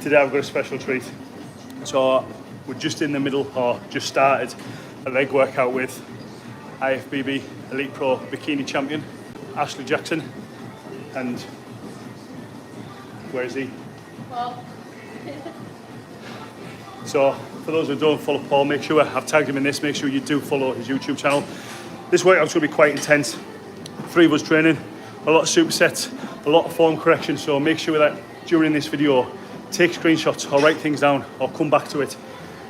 Today I've got a special treat. So we're just in the middle, or just started a leg workout with IFBB Elite Pro Bikini champion Ashleigh Jackson. And where is he? Paul. So for those who don't follow Paul, make sure I've tagged him in this. Make sure you do follow his YouTube channel. This workout's going to be quite intense. 3 of us training, a lot of supersets, a lot of form correction. So make sure that during this video, take screenshots or write things down or come back to it,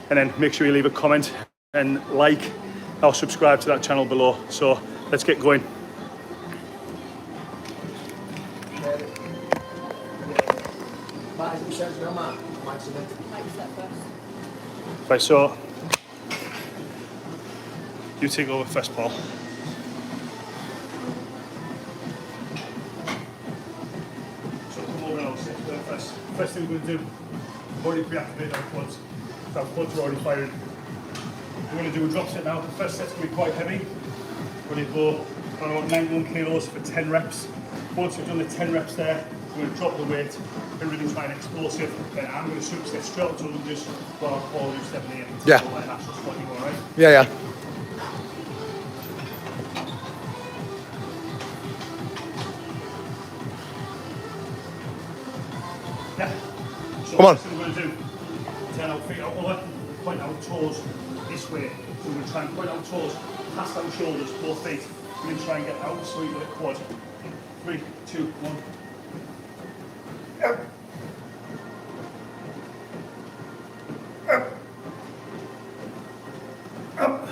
and then make sure you leave a comment and like or subscribe to that channel below. So let's get going. Right, so you take over first, Paul. First thing we're going to do, we've already pre-activated our quads. So our quads are already firing. We're going to do a drop set now. The first set's going to be quite heavy. We're going to go around about 91 kilos for 10 reps. Once we've done the 10 reps there, we're going to drop the weight, everything's fine explosive. Then I'm going to superset straight up to lunges while Paul do 70 and yeah. Like natural squatting, all right? Yeah. So come on. What we're going to do, turn our feet out over, point our toes this way. So we're going to try and point our toes past our shoulders, both feet. We're going to try and get out sweep of the quad. 3, 2, 1. Up. Up. Up.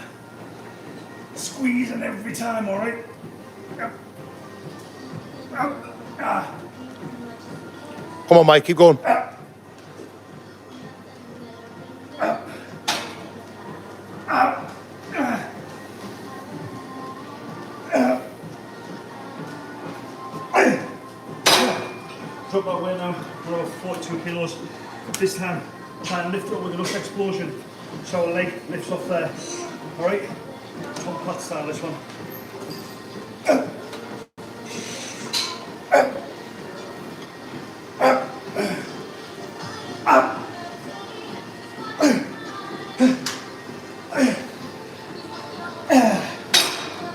Squeezing every time, all right? Up. Up. Ah. Come on, Mike, keep going. Up. Up. Up. Drop that weight now, we're over 42 kilos. This time, try and lift it up with enough explosion so our leg lifts off there. Alright? Top pot style, this one.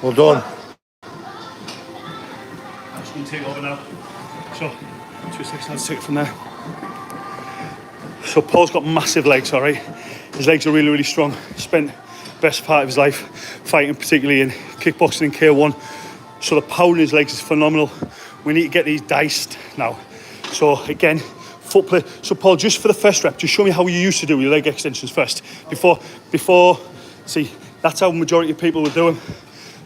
Well done. I'm just going to take it over now. So, 2 seconds, let's take it from there. So Paul's got massive legs, all right? His legs are really, really strong. Spent the best part of his life fighting, particularly in kickboxing in K1. So the power in his legs is phenomenal. We need to get these diced now. So again, foot play. So Paul, just for the first rep, just show me how you used to do your leg extensions first. Before, see, that's how the majority of people would do them.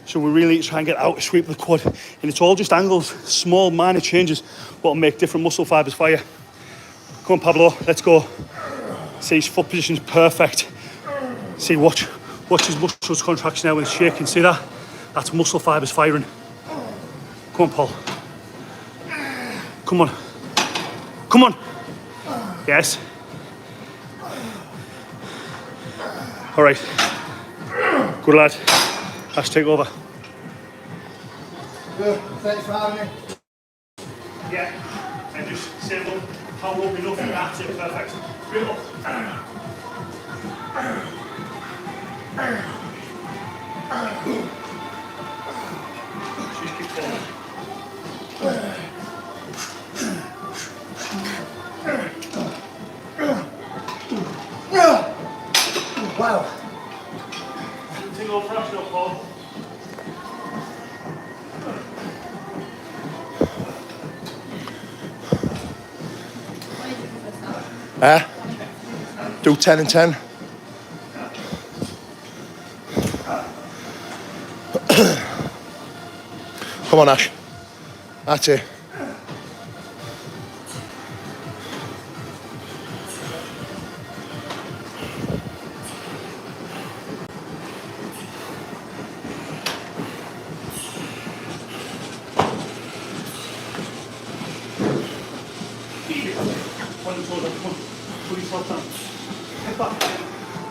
So we really need to try and get out, sweep the quad. And it's all just angles, small, minor changes, what will make different muscle fibers fire. Come on, Pablo, let's go. See, his foot position's perfect. See, watch his muscles contraction now when it's shaking. See that? That's muscle fibers firing. Come on, Paul. Come on. Come on. Yes. All right. Good lad. Let's take over. Good. Thanks for having me. Yeah. And just say, look, how low enough? That's it. Perfect. Bring it up. Just keep going. Wow. Take over pressure up, Paul. Do 10 and 10. Come on, Ash. That's it.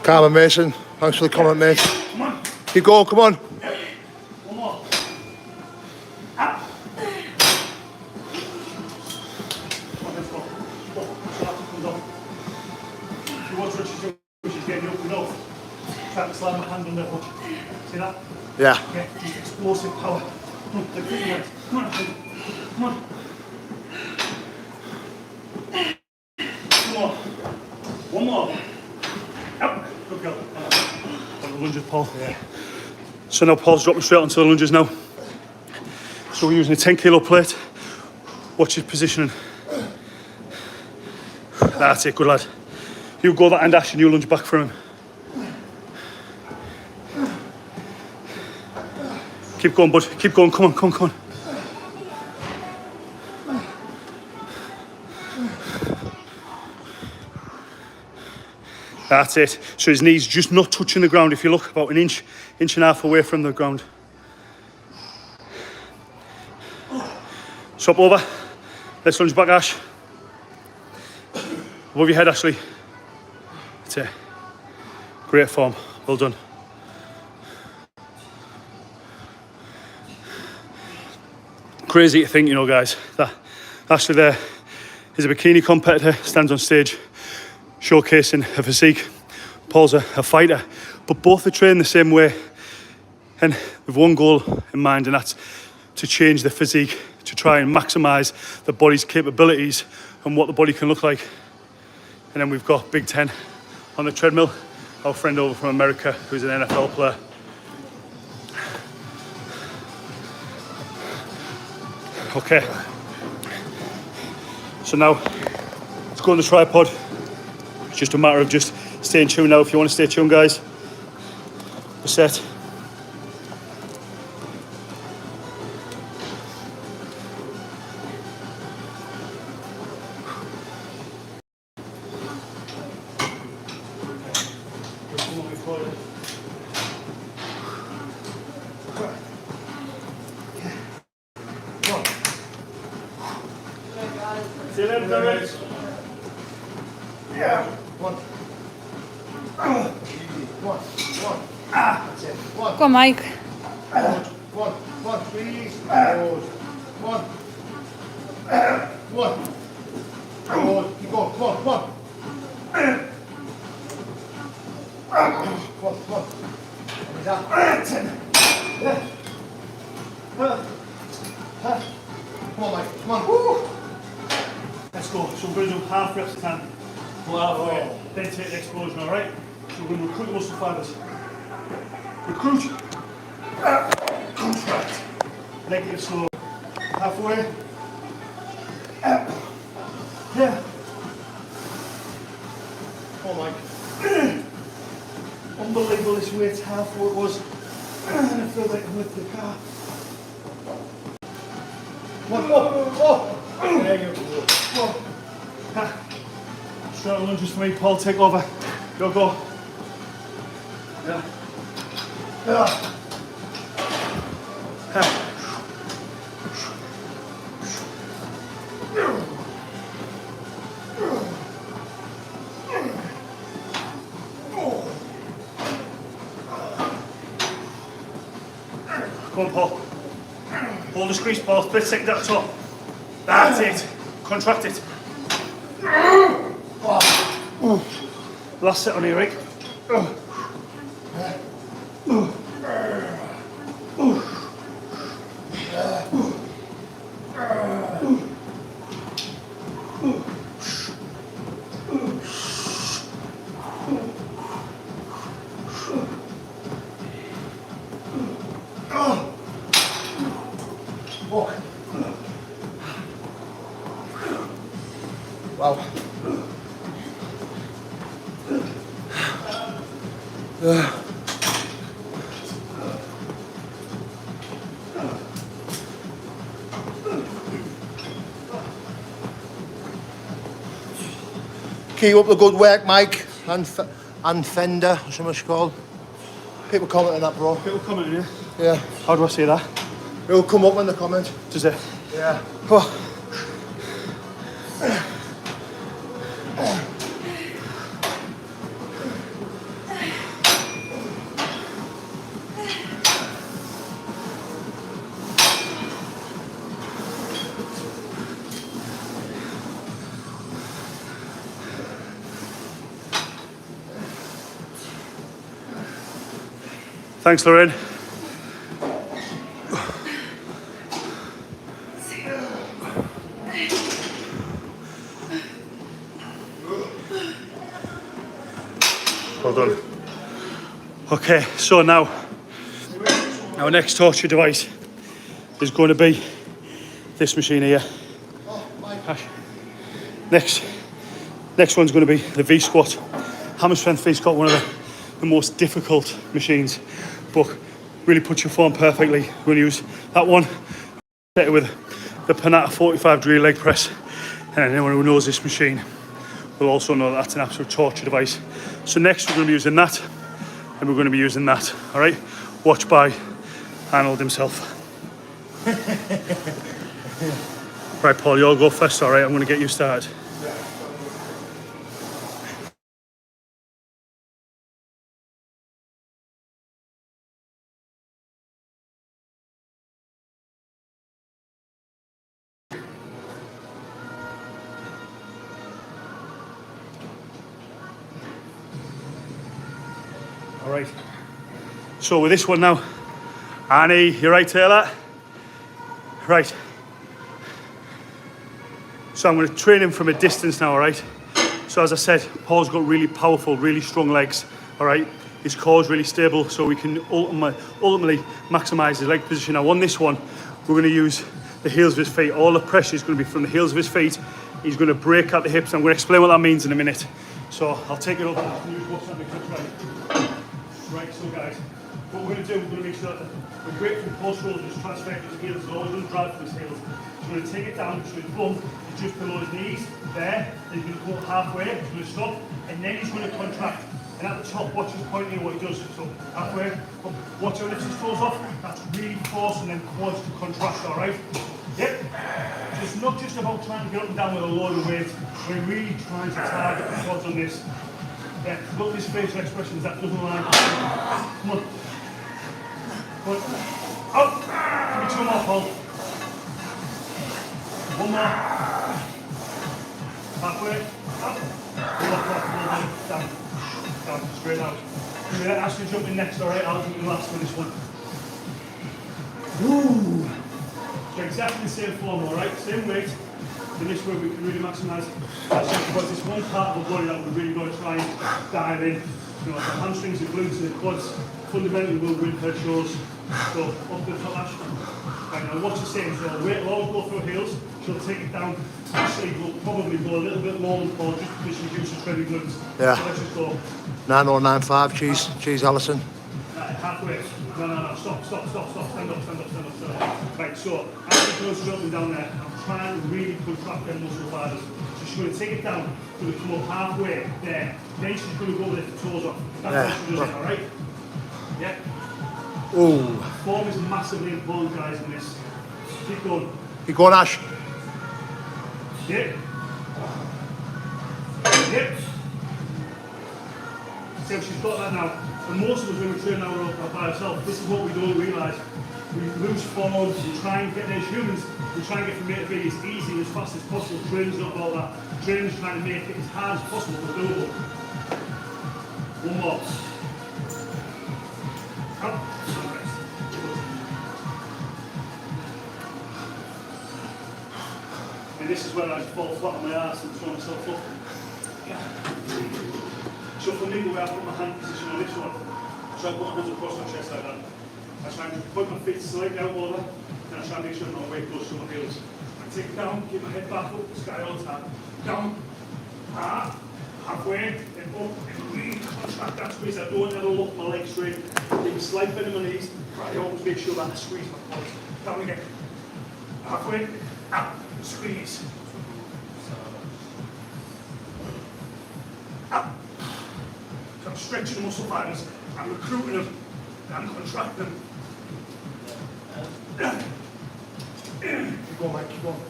Carmen Mason, thanks for the comment, mate. Come on. Keep going, come on. One more. Up. Come on, let's go. Go. So that comes off. watch what she's doing, she's getting up and up. Trying to slam my hand on the hook. See that? Yeah. Yeah, just explosive power. Come on, like this. Come on, come on. Come on. One more. Up. Good girl. On the lunges, Paul. Yeah. So now Paul's dropping straight onto the lunges now. So we're using a 10 kilo plate. Watch his positioning. That's it, good lad. You go that end, Ash, and you lunge back from him. Keep going, bud. Keep going. Come on, come on, come on. That's it. So his knees just not touching the ground. If you look about an inch and a half away from the ground. Swap over. Let's lunge back, Ash. Above your head, Ashleigh. That's it. Great form. Well done. Crazy to think, you know, guys, that Ashleigh there is a bikini competitor, stands on stage showcasing her physique. Paul's a fighter, but both are trained the same way and with one goal in mind, and that's to change the physique, to try and maximise the body's capabilities and what the body can look like. And then we've got Big Ten on the treadmill, our friend over from America who's an NFL player. Okay, so now let's go on the tripod. It's just a matter of just staying tuned now. If you want to stay tuned, guys, we're set. See you later, Derek. Yeah. One. That's it. One. Go on, Mike. One. Please. One. Keep going. Come on. Is that 10? Yeah. Come on, Mike. Come on. Woo. Let's go. So we're going to do half reps of 10. Go halfway. Then take the explosion, alright? So we're going to recruit muscle fibers. Recruit. Contract. Negative slow. Halfway. Yeah. Come on, Mike. Unbelievable, this weight's half what it was. And I feel like I'm with the car. There you go. Straight on lunges for me, Paul, take over. Go. Yeah. Come on, Paul. Hold the squeeze, Paul. Split second at the top. That's it. Contract it. Last set on here, Rick. Wow. Keep up the good work, Mike. And Fender, or something it's called. People comment on that, bro. People commenting here. Yeah. How do I say that? It'll come up in the comment. Does it? Yeah. Oh. Thanks, Lorraine. Well done. Okay, so now our next torture device is going to be this machine here. Next one's going to be the V squat. Hammer strength V squat, one of the most difficult machines, but really puts your form perfectly. We're going to use that one with the Panatta 45-degree leg press, and anyone who knows this machine will also know that's an absolute torture device. So next we're going to be using that, and we're going to be using that. All right, watched by Arnold himself. Right, Paul, you'll go first. All right, I'm going to get you started. All right, so with this one now, Annie, you right, Taylor? Right. So I'm going to train him from a distance now, all right? So as I said, Paul's got really powerful, really strong legs, all right? His core's really stable, so we can ultimately maximise his leg position. Now on this one, we're going to use the heels of his feet. All the pressure is going to be from the heels of his feet. He's going to break out the hips. I'm going to explain what that means in a minute. So I'll take it over and use what's happening. Right, so guys, what we're going to do, we're going to make sure that the weight from post roll just transfer to his heels. So always going to drive from his heels. He's going to take it down to his bum, just below his knees, there. Then he's going to go halfway, he's going to stop, and then he's going to contract. And at the top, watch his point here, what he does. So halfway, watch how he lifts his toes off. That's really forcing them quads to contract, all right? Yep. So it's not just about trying to get up and down with a load of weight. We're really trying to target the quads on this. Yeah, look at his facial expressions, that doesn't line. Come on. Come on. Up! Give me two more, Paul. One more. Halfway. Up. Down. Down. Straight out. Yeah, Ashleigh jump in next, alright? I'll jump in last for this one. Woo! So exactly the same form, alright? Same weight. In this way we can really maximise that strength, because it's one part of the body that we're really going to try and dive in. You know, the hamstrings, the glutes and the quads fundamentally will win her shows. So up to the top, Ash. Right, now watch the same. So weight will always go through heels. She'll take it down. Actually, we'll probably go a little bit more than Paul just because she's used to training glutes. Yeah. So let's just go. 9095, cheese Allison. Halfway. No. Stop. Stand up. Right, so as she goes jumping down there, I'm trying to really contract them muscle fibers. So she's going to take it down, going to come up halfway there. Then she's going to go with the toes off. That's what she does, alright? Yeah. Ooh. Form is massively important, guys, in this. Keep going. Keep going, Ash. Yep. So she's got that now. And most of us, when we train our by ourselves, this is what we don't realise. We lose form, we try and get there as humans, we try and get from A to B as easy and as fast as possible. Training's not about that. Training's trying to make it as hard as possible but doable. One more. Up. And this is where I fall flat on my arse and throw myself up. So for me, the way I put my hand position on this one, so I put my hands across my chest like that. I try and put my feet slightly out over, and I try and make sure my weight goes to my heels. I take it down, keep my head back up, sky all the time. Down, halfway, then up, and really contract that squeeze. I don't ever lock my legs straight. Take a slight bend in my knees, but I always make sure that I squeeze my quads. Down again. Halfway, up, squeeze. Up. So I'm stretching the muscle fibers, I'm recruiting them, I'm contracting them. Keep going, Mike, keep going.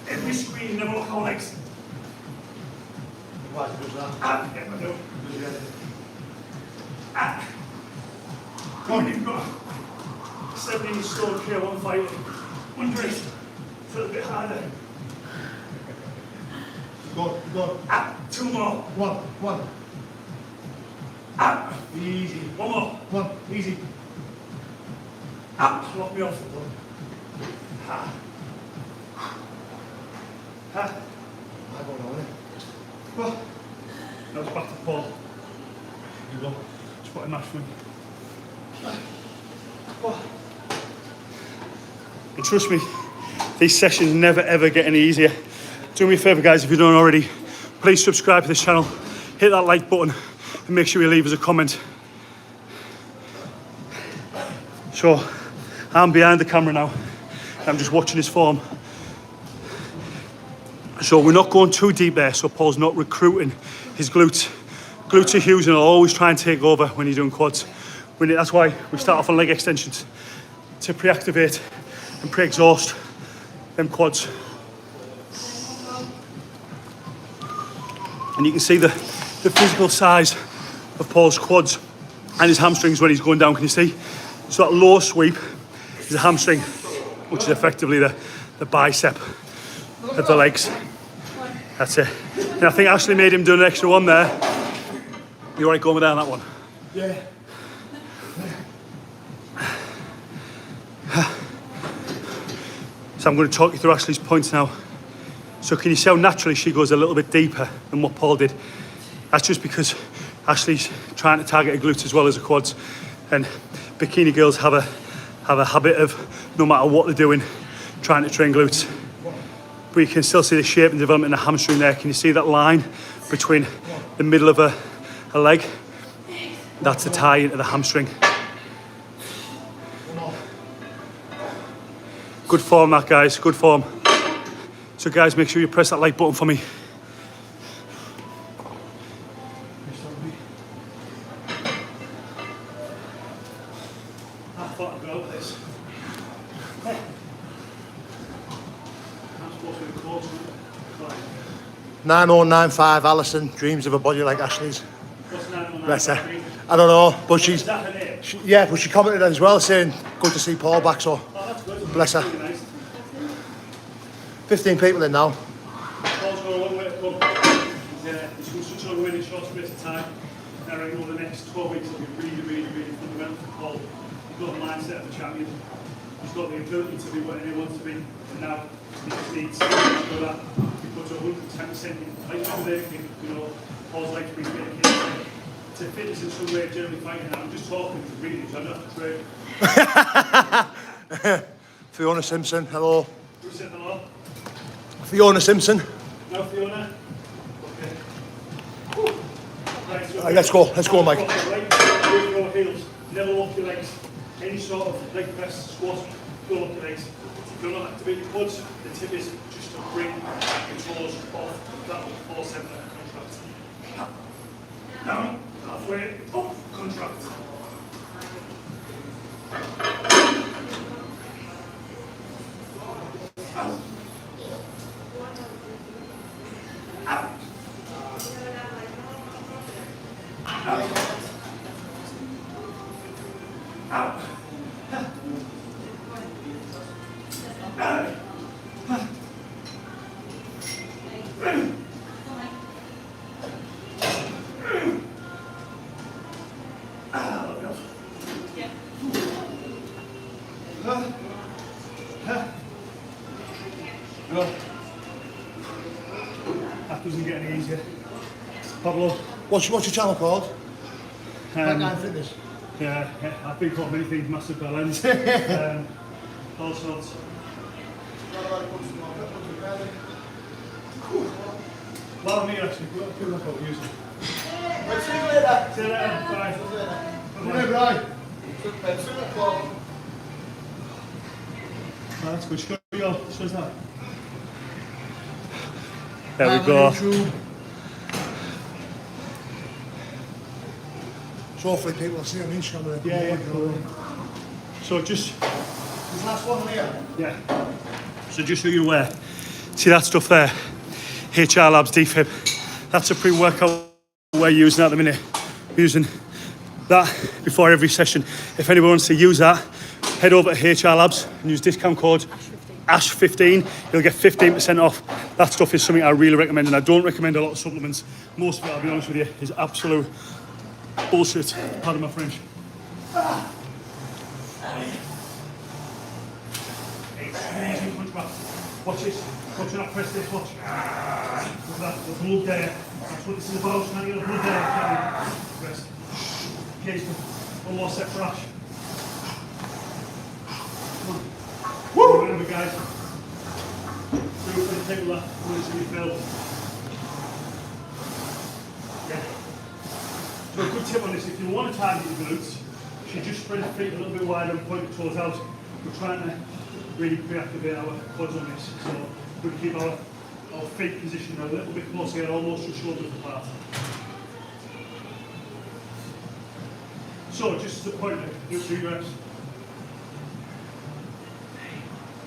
Every squeeze, never lock our legs. Why does that? Yeah, I do. Come on, you've got 17 stone K1 fight. Under it. It's a little bit harder. Go. Two more. One. Up. Easy. One more. Come on. Easy. Ah, lock me off. Ha. Ha. I don't know, innit? Well, now it's back to Paul. Here you go. Just put a mash for him. And trust me, these sessions never ever get any easier. Do me a favour, guys, if you don't already, please subscribe to this channel, hit that like button, and make sure you leave us a comment. So, I'm behind the camera now. I'm just watching his form. So we're not going too deep there, so Paul's not recruiting his glutes. Glutes are huge and I'll always try and take over when you're doing quads. That's why we start off on leg extensions to pre-activate and pre-exhaust them quads. And you can see the physical size of Paul's quads and his hamstrings when he's going down. Can you see? So that low sweep is a hamstring, which is effectively the bicep of the legs. That's it. And I think Ashleigh made him do an extra one there. You alright going down that one? Yeah. So I'm going to talk you through Ashleigh's points now. So can you see how naturally she goes a little bit deeper than what Paul did? That's just because Ashleigh's trying to target her glutes as well as her quads. And bikini girls have a habit of, no matter what they're doing, trying to train glutes. But you can still see the shape and development of the hamstring there. Can you see that line between the middle of a leg? That's the tie into the hamstring. Good form that, guys, good form. So guys, make sure you press that like button for me. I thought I'd go over this. I'm supposed to be the coach. 9095 Alison dreams of a body like Ashley's. What's 9095? Bless her. I don't know, but Is that her name? yeah, but she commented as well saying good to see Paul back, so Oh, that's good. bless her. Really nice. 15 people in now. Paul's got a long way to come. He's got such a long way in a short space of time. And I reckon over the next 12 weeks will be really, really, really fundamental for Paul. He's got the mindset of a champion. He's got the ability to be whatever he wants to be. And now he just needs to do that. He puts 110% in. Like everything, you know, Paul's like to be dedicated to fitness in some way, generally fighting. I'm just talking to really, I'm not a trade. Fiona Simpson, hello. Who said hello? Fiona Simpson. No, Fiona? Okay. Right, so Let's go, Mike. Right, your heels, never lock your legs. Any sort of leg press, squat, don't lock your legs. If you're not activating your quads, the tip is just to bring your toes off that core centre contract. Down, halfway, up, contract. Out. Out. Out. Out. That doesn't get any easier. Pablo. What's your channel called? Fitness. Yeah, I've been called many things, massive balance. All sorts. Well, me actually, good luck what we're using. See you later. See you later, bye. Come here, Brian. Oh, that's good. Show us that. There we go. So hopefully people will see on Instagram. Yeah. Cool. So just, This last one here. yeah. So just so you're aware, see that stuff there? HR Labs DFib. That's a pre-workout we're using at the minute. We're using that before every session. If anyone wants to use that, head over to HR Labs and use discount code ASH15. You'll get 15% off. That stuff is something I really recommend, and I don't recommend a lot of supplements. Most of it, I'll be honest with you, is absolute Bullshit. Pardon my French. Watch this. Watch that. Press this. Watch. Look at that. The blood there. That's what this is about. Now you got the blood there. Rest. Okay. One more set for Ash. Come on. Woo! Remember, guys. Do it for the table. When it's in your fill. Yeah. So a good tip on this, if you want to target your glutes, you should just spread the feet a little bit wider and point the toes out. We're trying to really reactivate our quads on this. So we keep our feet positioned a little bit closer, almost just shoulders apart. So just as a pointer, do 3 reps.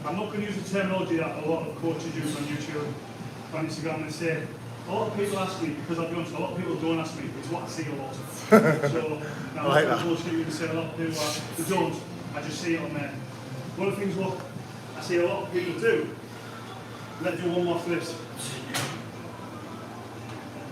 I'm not going to use the terminology that a lot of coaches use on YouTube, on Instagram, and say, a lot of people ask me, because I'll be honest, a lot of people don't ask me, it's what I see a lot. So, now I like a lot of people say a lot of people they don't, I just see it on there. One of the things what I see a lot of people do, let's do one more for this.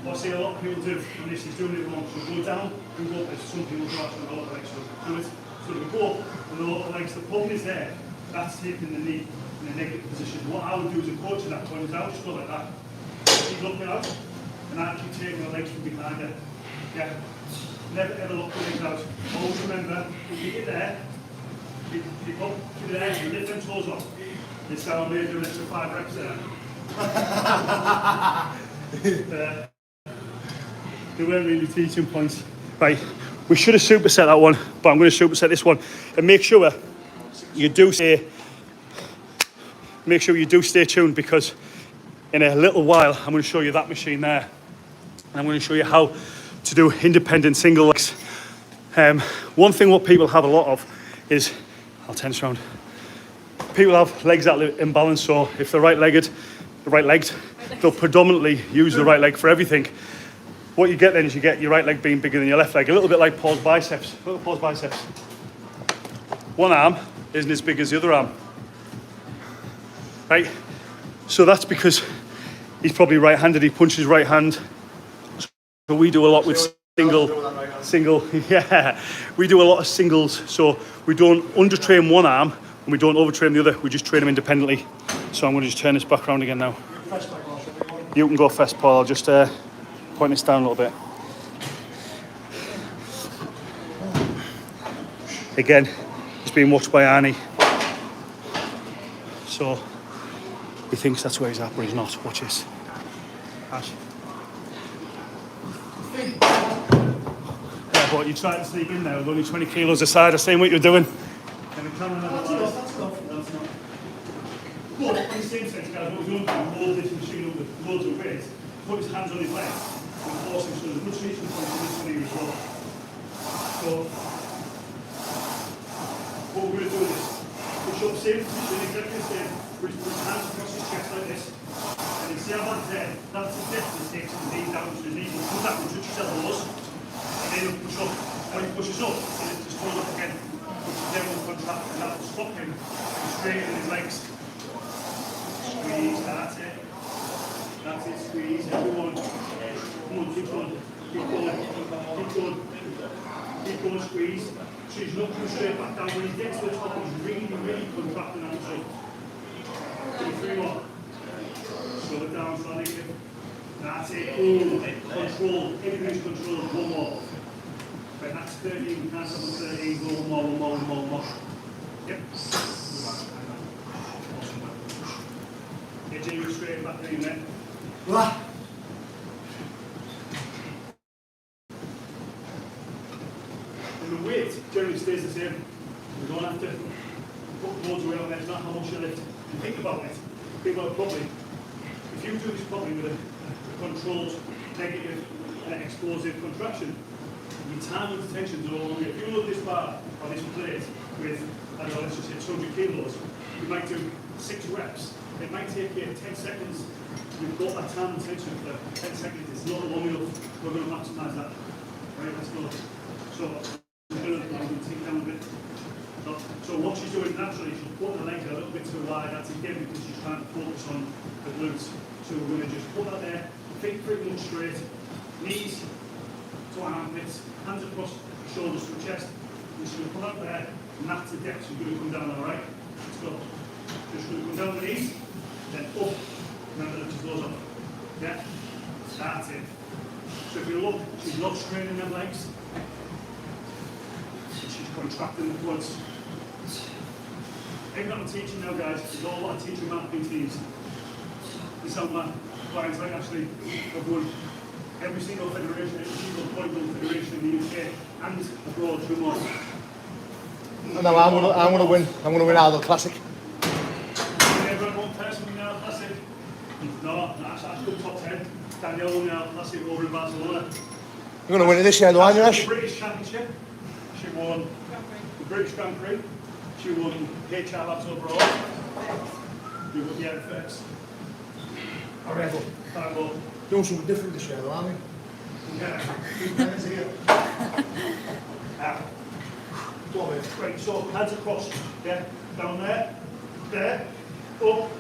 What I see a lot of people do, and this is doing it wrong, so go down and go up. Some people do actually go up the legs, so do it. So we go up and the lower legs, the problem is there, that's taking the knee in a negative position. What I would do as a coach at that point is I would just go like that. Keep looking out, and I keep taking the legs from behind it. Yeah. Never ever look the legs out. Always remember, if you get there, keep up, keep there, and lift them toes up. This time I'm going to do an extra 5 reps there. They weren't really teaching points. Right, we should have superset that one, but I'm going to superset this one. And make sure you do stay tuned, because in a little while I'm going to show you that machine there. And I'm going to show you how to do independent single legs. One thing what people have a lot of is, I'll turn this around. People have legs that are imbalanced, so if they're right-legged, they'll predominantly use the right leg for everything. What you get then is you get your right leg being bigger than your left leg, a little bit like Paul's biceps. Look at Paul's biceps. One arm isn't as big as the other arm. Right? So that's because he's probably right-handed, he punches right hand. So we do a lot with single, yeah. We do a lot of singles, so we don't undertrain one arm and we don't overtrain the other, we just train them independently. So I'm going to just turn this back around again now. You can go first, Paul, I'll just point this down a little bit. Again, it's being watched by Arnie. So he thinks that's where he's at, but he's not. Watch this. Ash. Yeah, but you tried to sneak in there with only 20 kilos aside. I seen what you're doing. And the camera never lies. That's not. But in the same sense, guys, what we're doing is hold this machine up with loads of weight, put his hands on his legs, and force him. So there's a good reaching point for this one here as well. So what we're going to do is push up, same position, exactly the same. Put his hands across his chest like this. And you see how that's there? That's the depth that takes the knee down to the knee. We'll come back and touch his elbows. And then he'll push up. When he pushes up, he'll just hold up again. Push his elbows contract, and that will stop him from straightening his legs. Squeeze, that's it. That's it, squeeze. Everyone. Come on, keep going. Keep going. Keep going. Keep going, squeeze. So he's not coming straight back down. When he gets to the top, he's really, really contracting that muscle. 3 more. Slow it down, slowly. That's it. Oh, control. Everything's controlled. 1 more. Right, that's 13. We can't stop at 13. Go 1 more, 1 more, 1 more, 1 more. Yep. Get Jamie straight back there, then. And the weight generally stays the same. We don't have to put loads of weight on there. It's not how much you lift. And think about it. Think about it properly. If you do this properly with a controlled, negative, and explosive contraction, your time and tensions are all on you. If you load this bar or this plate with, I don't know, let's just say 200 kilos, you might do 6 reps. It might take you 10 seconds. You've got that time and tension for 10 seconds. It's not long enough. We're going to maximise that. Right, let's go. So, I'm going to take down a bit. So what she's doing naturally, she's putting the legs a little bit too wide. That's again because she's trying to focus on the glutes. So we're going to just put that there, feet pretty much straight, knees to armpits, hands across shoulders to chest. We're just going to come up there, and that's the depth. So you're going to come down, all right? Let's go. Just going to come down the knees, then up. Remember that she goes up. Yeah? That's it. So if you look, she's not straining them legs. She's contracting the quads. Everything I'm teaching now, guys, is all what I teach in my PTs. This is how my clients like Ashleigh have won every single federation, every single bodybuilding federation in the UK and abroad through more. And now I'm gonna win. I'm gonna win Arnold Classic. Everyone one person win Arnold Classic? No, that's good top 10. Danielle won the Arnold Classic over in Barcelona. You're gonna win it this year, though, aren't you, Ash? The British Championship. She won the British Grand Prix. She won HR Labs overall. You won the FITX. Alright, Doing something different this year, though, aren't we? yeah. Here. Go on, right, so hands across, yeah, down there, up,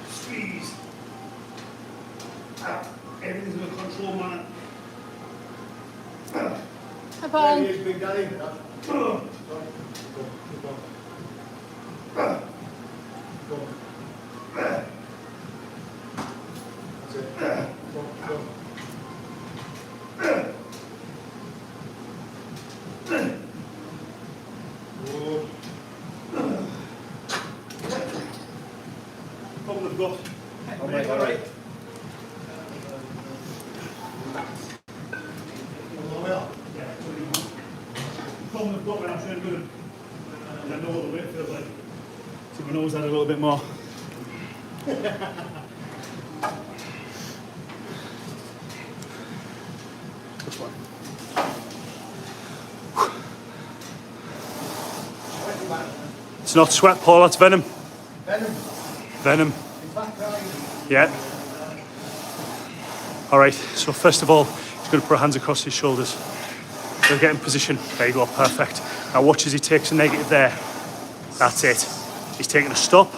squeeze, out. Everything's in a controlled manner. Hi, Paul. There he is, Big Daddy. Go. That's it. Go. Problem we've got. All right. Yeah, problem we've got when I'm trying to do it, I know what the weight feels like. So my nose had a little bit more. This one. It's not sweat, Paul, that's venom. Venom. Yeah. All right, so first of all, he's going to put her hands across his shoulders. He'll get in position. There you go, perfect. Now watch as he takes a negative there. That's it. He's taking a stop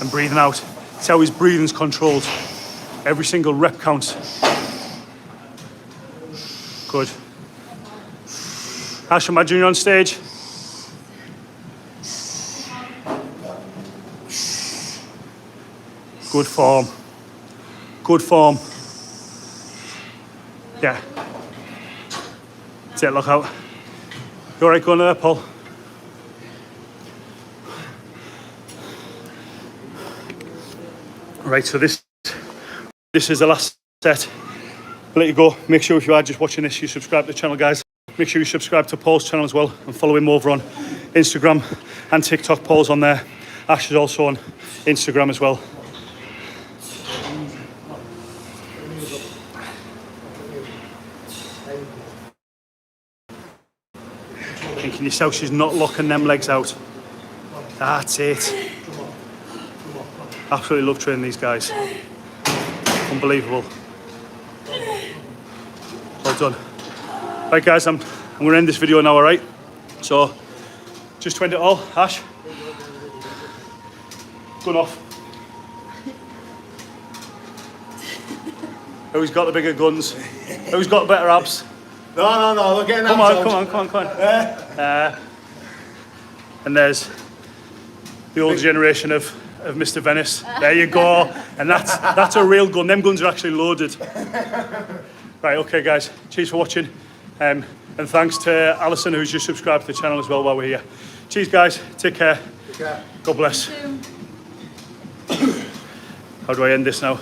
and breathing out. That's how his breathing's controlled. Every single rep counts. Good. Ash, imagine you're on stage. Good form. Good form. Yeah. That's it, look out. You alright going there, Paul? Right, so this is the last set. I'll let you go. Make sure if you are just watching this, you subscribe to the channel, guys. Make sure you subscribe to Paul's channel as well and follow him over on Instagram and TikTok. Paul's on there. Ash is also on Instagram as well. Thinking yourself, she's not locking them legs out. That's it. Absolutely love training these guys. Unbelievable. Well done. Right, guys, I'm going to end this video now, all right? So, just to end it all, Ash. Gun off. Who's got the bigger guns? Who's got better abs? No, we're getting Come on. And there's the old generation of Mr. Venice. There you go. And that's a real gun. Them guns are actually loaded. Right, okay, guys. Cheers for watching. And thanks to Alison, who's just subscribed to the channel as well while we're here. Cheers, guys. Take care. God bless. How do I end this now?